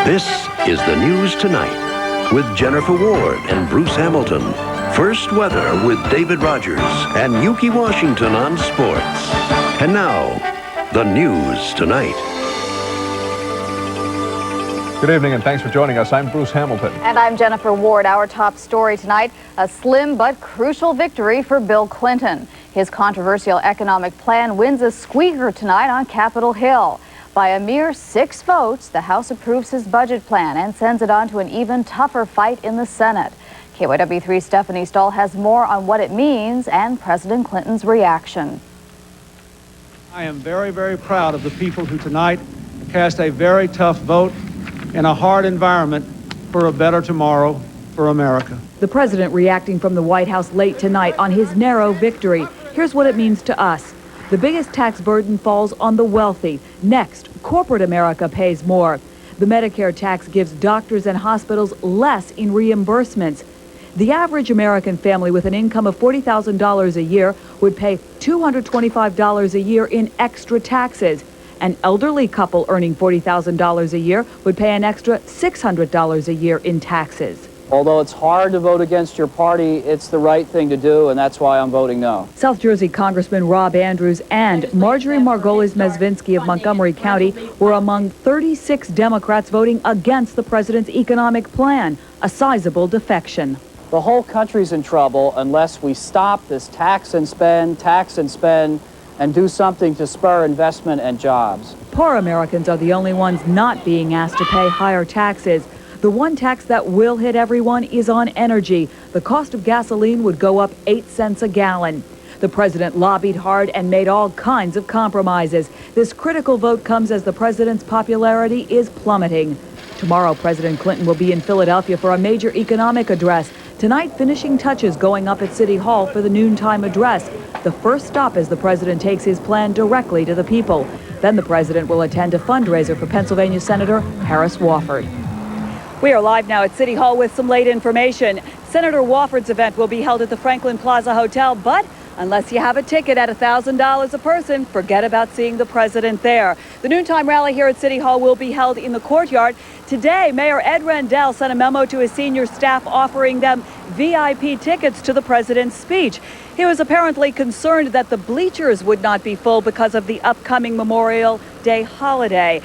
This is the News Tonight with Jennifer Ward and Bruce Hamilton. First weather with David Rogers and Yuki Washington on sports. And now, the News Tonight. Good evening and thanks for joining us. I'm Bruce Hamilton. And I'm Jennifer Ward. Our top story tonight, a slim but crucial victory for Bill Clinton. His controversial economic plan wins a squeaker tonight on Capitol Hill. By a mere 6 votes, the House approves his budget plan and sends it on to an even tougher fight in the Senate. KYW3's Stephanie Stahl has more on what it means and President Clinton's reaction. I am very, very proud of the people who tonight cast a very tough vote in a hard environment for a better tomorrow for America. The president reacting from the White House late tonight on his narrow victory. Here's what it means to us. The biggest tax burden falls on the wealthy. Next, corporate America pays more. The Medicare tax gives doctors and hospitals less in reimbursements. The average American family with an income of $40,000 a year would pay $225 a year in extra taxes. An elderly couple earning $40,000 a year would pay an extra $600 a year in taxes. Although it's hard to vote against your party, it's the right thing to do, and that's why I'm voting no. South Jersey Congressman Rob Andrews and Marjorie Margolis-Mezvinsky of Montgomery County were among 36 Democrats voting against the president's economic plan, a sizable defection. The whole country's in trouble unless we stop this tax and spend, and do something to spur investment and jobs. Poor Americans are the only ones not being asked to pay higher taxes. The one tax that will hit everyone is on energy. The cost of gasoline would go up 8 cents a gallon. The president lobbied hard and made all kinds of compromises. This critical vote comes as the president's popularity is plummeting. Tomorrow, President Clinton will be in Philadelphia for a major economic address. Tonight, finishing touches going up at City Hall for the noontime address. The first stop as the president takes his plan directly to the people. Then the president will attend a fundraiser for Pennsylvania Senator Harris Wofford. We are live now at City Hall with some late information. Senator Wofford's event will be held at the Franklin Plaza Hotel, but unless you have a ticket at $1,000 a person, forget about seeing the president there. The noontime rally here at City Hall will be held in the courtyard. Today, Mayor Ed Rendell sent a memo to his senior staff offering them VIP tickets to the president's speech. He was apparently concerned that the bleachers would not be full because of the upcoming Memorial Day holiday.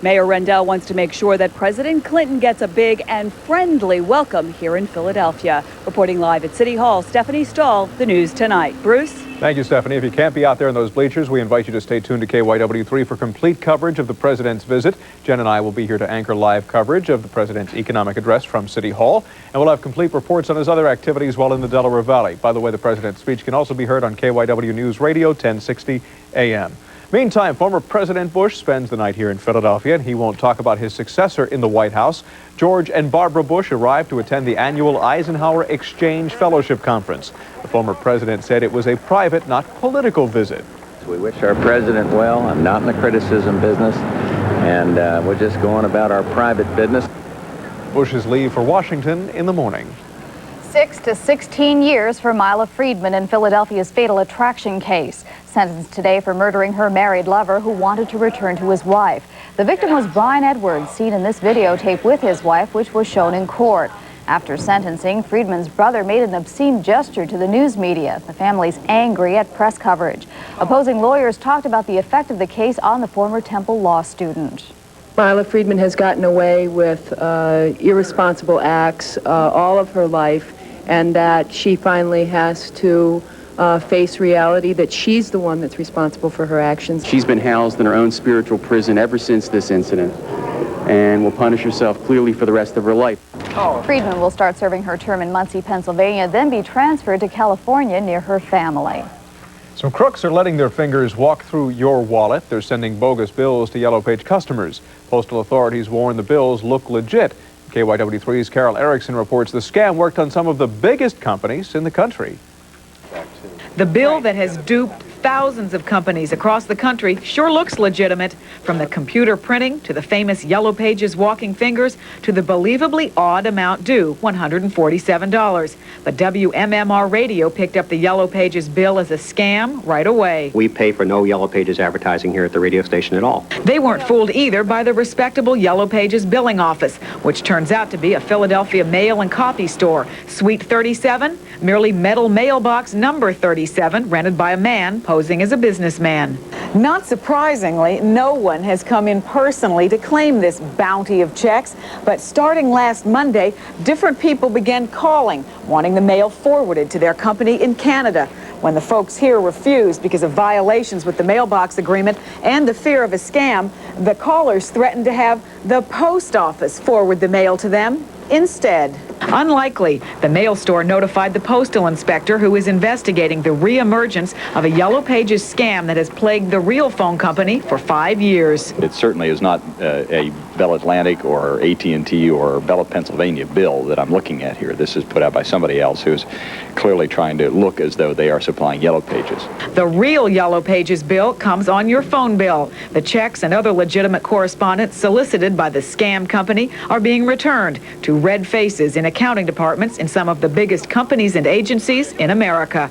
Mayor Rendell wants to make sure that President Clinton gets a big and friendly welcome here in Philadelphia. Reporting live at City Hall, Stephanie Stahl, The News Tonight. Bruce? Thank you, Stephanie. If you can't be out there in those bleachers, we invite you to stay tuned to KYW3 for complete coverage of the president's visit. Jen and I will be here to anchor live coverage of the president's economic address from City Hall, and we'll have complete reports on his other activities while in the Delaware Valley. By the way, the president's speech can also be heard on KYW News Radio 1060 AM. Meantime, former President Bush spends the night here in Philadelphia, and he won't talk about his successor in the White House. George and Barbara Bush arrived to attend the annual Eisenhower Exchange Fellowship Conference. The former president said it was a private, not political visit. We wish our president well. I'm not in the criticism business, and we're just going about our private business. Bush's leave for Washington in the morning. 6 to 16 years for Mila Friedman in Philadelphia's fatal attraction case. Sentenced today for murdering her married lover who wanted to return to his wife. The victim was Brian Edwards, seen in this videotape with his wife, which was shown in court. After sentencing, Friedman's brother made an obscene gesture to the news media. The family's angry at press coverage. Opposing lawyers talked about the effect of the case on the former Temple law student. Mila Friedman has gotten away with irresponsible acts all of her life, and that she finally has to face reality that she's the one that's responsible for her actions. She's been housed in her own spiritual prison ever since this incident, and will punish herself clearly for the rest of her life. Friedman will start serving her term in Muncie, Pennsylvania, then be transferred to California near her family. Some crooks are letting their fingers walk through your wallet. They're sending bogus bills to Yellow Page customers. Postal authorities warn the bills look legit. KYW3's Carol Erickson reports the scam worked on some of the biggest companies in the country. The bill that has duped thousands of companies across the country sure looks legitimate, from the computer printing to the famous Yellow Pages walking fingers to the believably odd amount due, $147. But WMMR Radio picked up the Yellow Pages bill as a scam right away. We pay for no Yellow Pages advertising here at the radio station at all. They weren't fooled either by the respectable Yellow Pages billing office, which turns out to be a Philadelphia mail and copy store. Suite 37, merely metal mailbox number 37, rented by a man posing as a businessman. Not surprisingly, no one has come in personally to claim this bounty of checks, but starting last Monday, different people began calling, wanting the mail forwarded to their company in Canada. When the folks here refused because of violations with the mailbox agreement and the fear of a scam, the callers threatened to have the post office forward the mail to them instead. Unlikely, the mail store notified the postal inspector, who is investigating the reemergence of a Yellow Pages scam that has plagued the real phone company for 5 years. It certainly is not a Bell Atlantic or AT&T or Bell of Pennsylvania bill that I'm looking at here. This is put out by somebody else who's clearly trying to look as though they are supplying Yellow Pages. The real Yellow Pages bill comes on your phone bill. The checks and other legitimate correspondence solicited by the scam company are being returned to red faces in accounting departments in some of the biggest companies and agencies in America.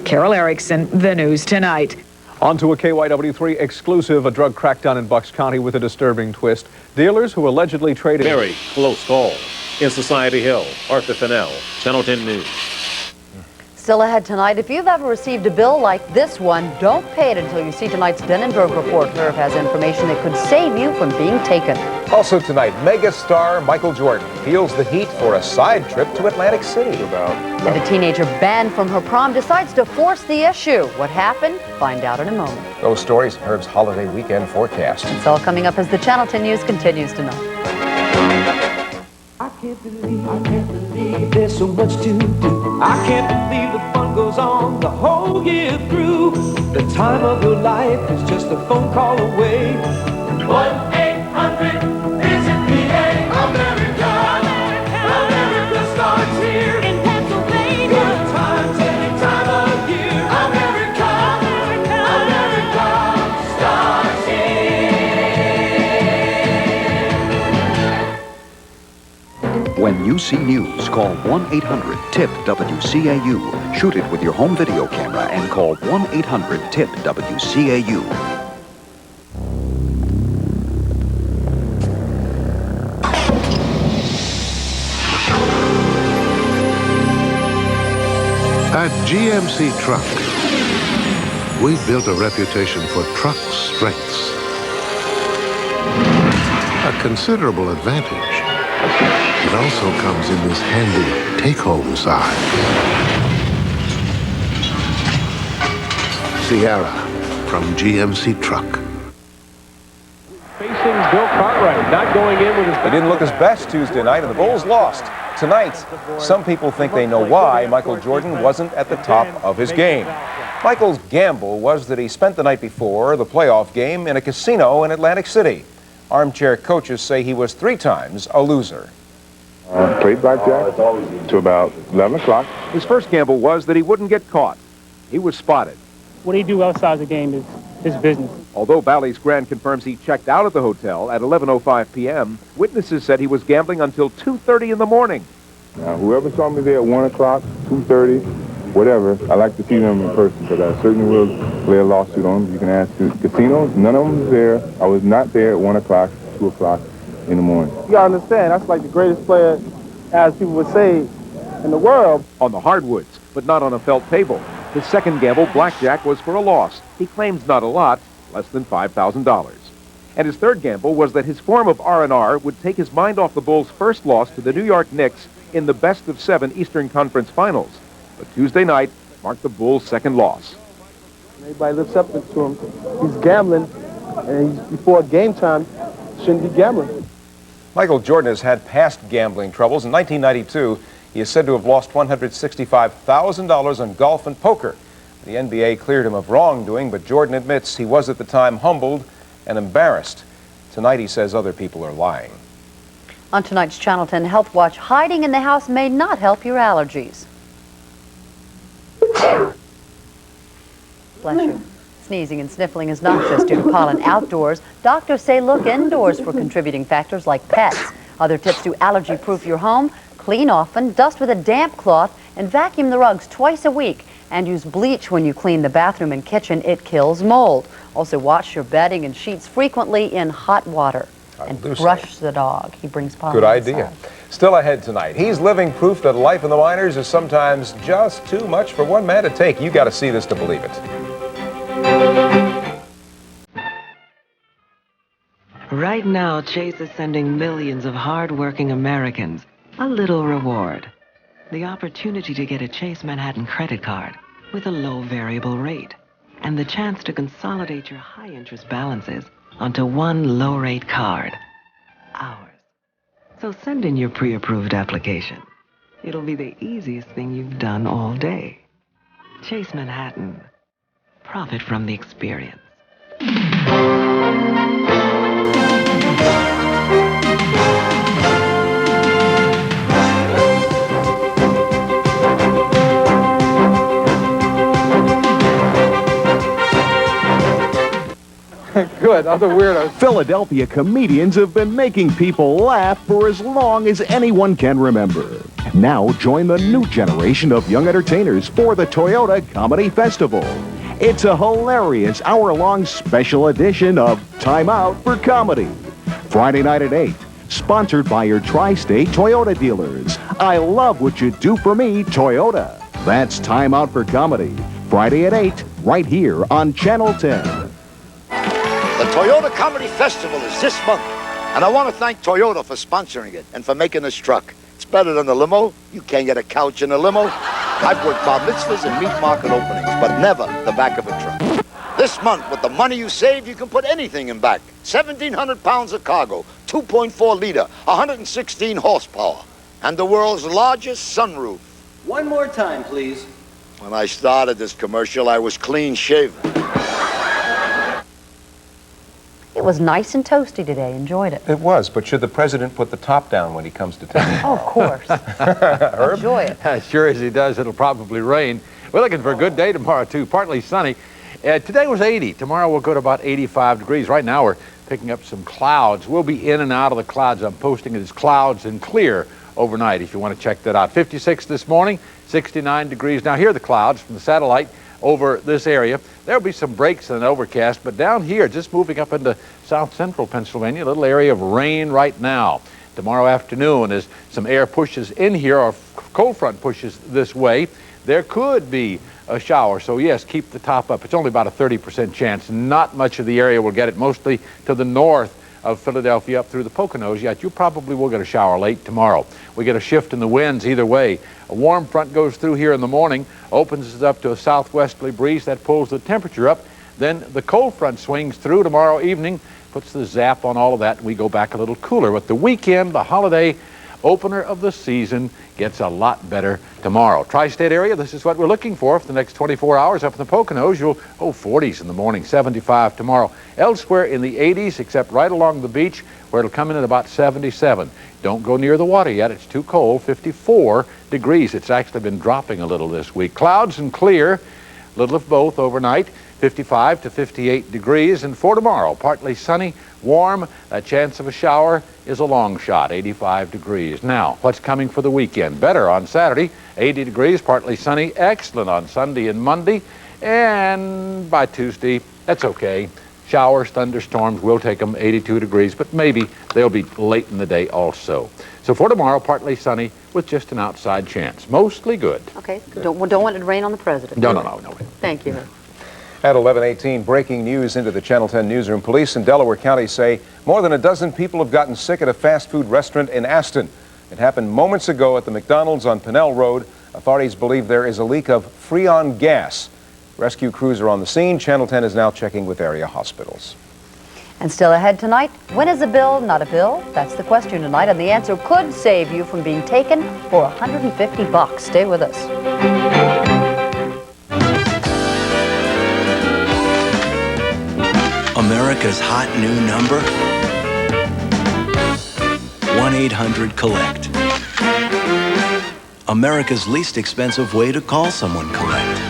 Carol Erickson, The News Tonight. On to a KYW3 exclusive, a drug crackdown in Bucks County with a disturbing twist. Dealers who allegedly traded... Very close call in Society Hill. Arthur Fennell, Channel 10 News. Still ahead tonight, if you've ever received a bill like this one, don't pay it until you see tonight's Denenberg report. Nerve has information that could save you from being taken. Also tonight, mega star Michael Jordan feels the heat for a side trip to Atlantic City. And a teenager banned from her prom decides to force the issue. What happened? Find out in a moment. Those stories, Herb's holiday weekend forecast. It's all coming up as the Channel 10 News continues tonight. I can't believe there's so much to do. I can't believe the fun goes on the whole year through. The time of your life is just a phone call away. 1-800-VISIT-PA. America. America starts here in Pennsylvania. Good times any time of year. America. America starts here. When you see news, call 1-800-TIP-WCAU. Shoot it with your home video camera and call 1-800-TIP-WCAU. At GMC Truck, we've built a reputation for truck strengths. A considerable advantage. It also comes in this handy take-home size. Sierra from GMC Truck. Facing Bill Cartwright, not going in with his... He didn't look his best Tuesday night, and the Bulls lost. Tonight, some people think they know why Michael Jordan wasn't at the top of his game. Michael's gamble was that he spent the night before the playoff game in a casino in Atlantic City. Armchair coaches say he was 3 times a loser. Played blackjack to about 11 o'clock. His first gamble was that he wouldn't get caught. He was spotted. What he do outside the game is his business. Although Bally's Grand confirms he checked out of the hotel at 11:05 p.m., witnesses said he was gambling until 2:30 in the morning. Now, whoever saw me there at 1 o'clock, 2:30, whatever, I like to see them in person because I certainly will lay a lawsuit on them. You can ask the casinos, none of them was there. I was not there at 1 o'clock, 2 o'clock in the morning. You gotta understand, that's like the greatest player, as people would say, in the world. On the hardwoods, but not on a felt table. His second gamble, blackjack, was for a loss. He claims not a lot, less than $5,000. And his third gamble was that his form of R&R would take his mind off the Bulls' first loss to the New York Knicks in the best-of-7 Eastern Conference Finals. But Tuesday night marked the Bulls' second loss. Everybody looks up to him. He's gambling, and he's before game time, shouldn't be gambling. Michael Jordan has had past gambling troubles. In 1992, he is said to have lost $165,000 on golf and poker. The NBA cleared him of wrongdoing, but Jordan admits he was at the time humbled and embarrassed. Tonight he says other people are lying. On tonight's Channel 10 Health Watch, hiding in the house may not help your allergies. Bless you. Sneezing and sniffling is not just due to pollen outdoors. Doctors say look indoors for contributing factors like pets. Other tips to allergy-proof your home: clean often, dust with a damp cloth, and vacuum the rugs twice a week. And use bleach when you clean the bathroom and kitchen. It kills mold. Also wash your bedding and sheets frequently in hot water. And brush the dog. He brings pollen. Good idea. inside. Still ahead tonight. He's living proof that life in the minors is sometimes just too much for one man to take. You got to see this to believe it. Right now, Chase is sending millions of hard-working Americans a little reward. The opportunity to get a Chase Manhattan credit card with a low variable rate and the chance to consolidate your high-interest balances onto one low-rate card. Ours. So send in your pre-approved application. It'll be the easiest thing you've done all day. Chase Manhattan. Profit from the experience. Good, other weirdos. Philadelphia comedians have been making people laugh for as long as anyone can remember. Now join the new generation of young entertainers for the Toyota Comedy Festival. It's a hilarious hour-long special edition of Time Out for Comedy. Friday night at 8, sponsored by your tri-state Toyota dealers. I love what you do for me, Toyota. That's Time Out for Comedy. Friday at 8, right here on Channel 10. The Toyota Comedy Festival is this month, and I want to thank Toyota for sponsoring it and for making this truck. It's better than the limo. You can't get a couch in a limo. I've worked bar mitzvahs and meat market openings, but never the back of a truck. This month, with the money you save, you can put anything in back. 1,700 pounds of cargo, 2.4 liter, 116 horsepower, and the world's largest sunroof. One more time, please. When I started this commercial, I was clean shaven. It was nice and toasty today. Enjoyed it. It was, but should the president put the top down when he comes to town? Oh, of course. Herb? Enjoy it. Sure as he does, it'll probably rain. We're looking for a good day tomorrow, too. Partly sunny. Today was 80. Tomorrow we'll go to about 85 degrees. Right now we're picking up some clouds. We'll be in and out of the clouds. I'm posting it as clouds and clear overnight if you want to check that out. 56 this morning, 69 degrees. Now here are the clouds from the satellite over this area. There'll be some breaks in an overcast, but down here, just moving up into south central Pennsylvania, a little area of rain right now. Tomorrow afternoon, as some air pushes in here, or cold front pushes this way, there could be a shower. So yes, keep the top up. It's only about a 30% chance. Not much of the area will get it, mostly to the north of Philadelphia up through the Poconos. Yet you probably will get a shower late tomorrow. We get a shift in the winds either way. A warm front goes through here in the morning, opens it up to a southwesterly breeze that pulls the temperature up. Then the cold front swings through tomorrow evening, puts the zap on all of that, and we go back a little cooler. But the weekend, the holiday opener of the season, gets a lot better tomorrow. Tri-state area, this is what we're looking for the next 24 hours. Up in the Poconos, you'll 40s in the morning, 75 tomorrow. Elsewhere in the 80s, except right along the beach, where it'll come in at about 77. Don't go near the water yet. It's too cold. 54 degrees. It's actually been dropping a little this week. Clouds and clear, a little of both overnight. 55 to 58 degrees. And for tomorrow, partly sunny, warm. A chance of a shower is a long shot, 85 degrees. Now, what's coming for the weekend? Better on Saturday, 80 degrees, partly sunny. Excellent on Sunday and Monday. And by Tuesday, that's okay. Showers, thunderstorms, we'll take them 82 degrees, but maybe they'll be late in the day also. So for tomorrow, partly sunny with just an outside chance. Mostly good. Okay. Don't want it to rain on the president. No. Thank you. At 11:18, breaking news into the Channel 10 newsroom. Police in Delaware County say more than a dozen people have gotten sick at a fast food restaurant in Aston. It happened moments ago at the McDonald's on Pinnell Road. Authorities believe there is a leak of Freon gas. Rescue crews are on the scene. Channel 10 is now checking with area hospitals. And still ahead tonight, when is a bill not a bill? That's the question tonight, and the answer could save you from being taken for $150. Stay with us. America's hot new number? 1-800-COLLECT. America's least expensive way to call someone collect.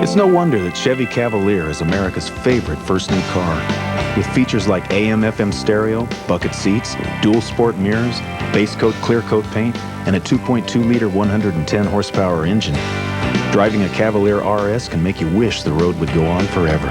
It's It's no wonder that Chevy Cavalier is America's favorite first new car. With features like AM/FM stereo, bucket seats, dual sport mirrors, base coat clear coat paint, and a 2.2-liter 110-horsepower engine. Driving a Cavalier RS can make you wish the road would go on forever.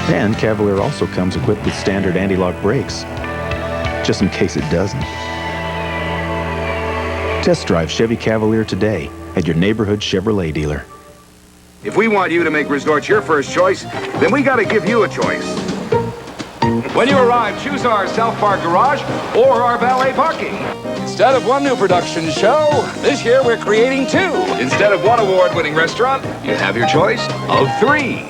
And Cavalier also comes equipped with standard anti-lock brakes, just in case it doesn't. Test drive Chevy Cavalier today at your neighborhood Chevrolet dealer. If we want you to make Resorts your first choice, then we got to give you a choice. When you arrive, choose our South Park garage or our valet parking. Instead of one new production show, this year we're creating two. Instead of one award-winning restaurant, you have your choice of three.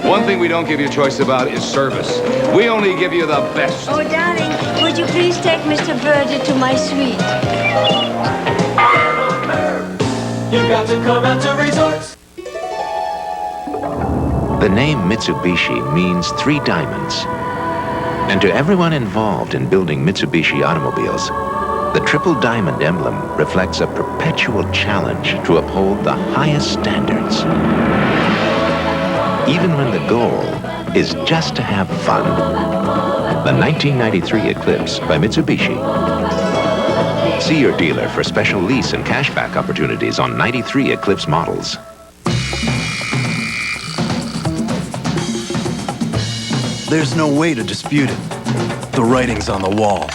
One thing we don't give you a choice about is service. We only give you the best. Oh, darling, would you please take Mr. Birdie to my suite? You got to come out to Resorts. The name Mitsubishi means 3 diamonds. And to everyone involved in building Mitsubishi automobiles, the triple diamond emblem reflects a perpetual challenge to uphold the highest standards. Even when the goal is just to have fun. The 1993 Eclipse by Mitsubishi. See your dealer for special lease and cashback opportunities on 93 Eclipse models. There's no way to dispute it. The writing's on the wall.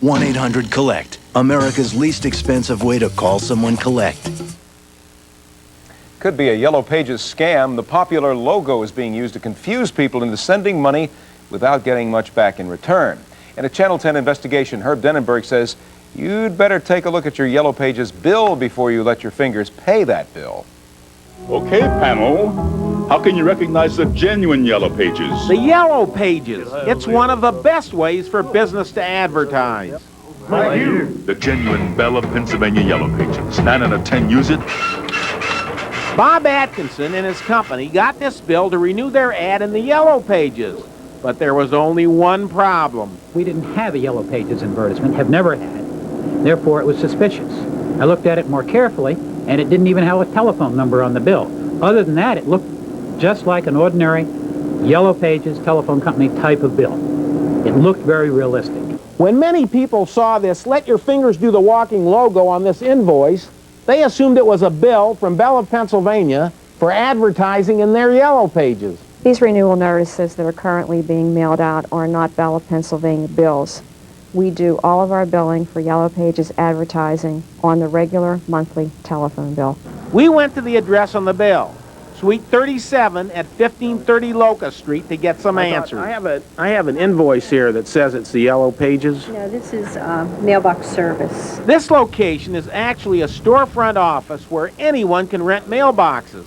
1-800-COLLECT, America's least expensive way to call someone collect. Could be a Yellow Pages scam. The popular logo is being used to confuse people into sending money without getting much back in return. In a Channel 10 investigation, Herb Denenberg says you'd better take a look at your Yellow Pages bill before you let your fingers pay that bill. Okay, panel. How can you recognize the genuine Yellow Pages? The Yellow Pages. It's one of the best ways for business to advertise. Like you. The genuine Belle of Pennsylvania Yellow Pages. 9 out of 10 use it. Bob Atkinson and his company got this bill to renew their ad in the Yellow Pages. But there was only one problem. We didn't have a Yellow Pages advertisement, have never had. Therefore, it was suspicious. I looked at it more carefully, and it didn't even have a telephone number on the bill. Other than that, it looked just like an ordinary Yellow Pages telephone company type of bill. It looked very realistic. When many people saw this "Let Your Fingers Do the Walking" logo on this invoice, they assumed it was a bill from Belle of Pennsylvania for advertising in their Yellow Pages. These renewal notices that are currently being mailed out are not Belle of Pennsylvania bills. We do all of our billing for Yellow Pages advertising on the regular monthly telephone bill. We went to the address on the bill, Suite 37 at 1530 Locust Street, to get some answers. I have an invoice here that says it's the Yellow Pages. No, this is mailbox service. This location is actually a storefront office where anyone can rent mailboxes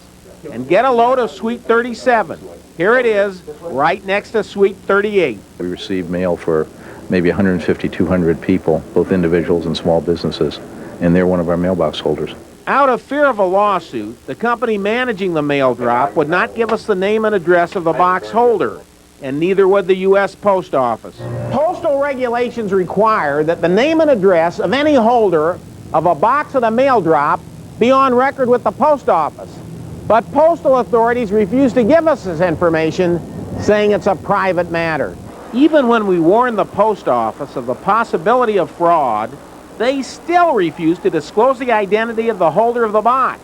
and get a load of Suite 37. Here it is, right next to Suite 38. We receive mail for maybe 150, 200 people, both individuals and small businesses, and they're one of our mailbox holders. Out of fear of a lawsuit, the company managing the mail drop would not give us the name and address of the box holder, and neither would the U.S. Post Office. Postal regulations require that the name and address of any holder of a box of the mail drop be on record with the Post Office. But postal authorities refuse to give us this information, saying it's a private matter. Even when we warn the Post Office of the possibility of fraud, they still refuse to disclose the identity of the holder of the box.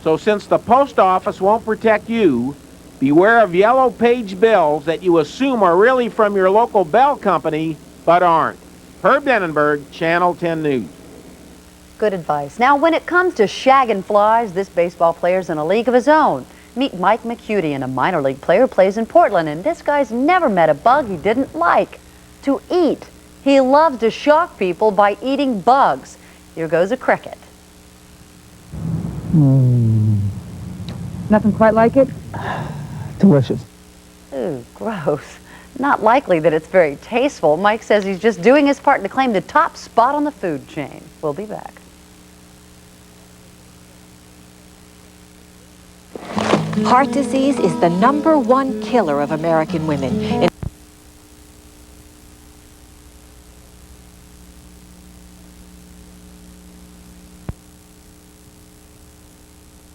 So since the Post Office won't protect you, beware of Yellow Page bills that you assume are really from your local bell company, but aren't. Herb Denenberg, Channel 10 News. Good advice. Now, when it comes to shagging flies, this baseball player's in a league of his own. Meet Mike McCuty, a minor league player, plays in Portland, and this guy's never met a bug he didn't like to eat. He loves to shock people by eating bugs. Here goes a cricket. Nothing quite like it? Delicious. Ooh, gross. Not likely that it's very tasteful. Mike says he's just doing his part to claim the top spot on the food chain. We'll be back. Heart disease is the #1 killer of American women.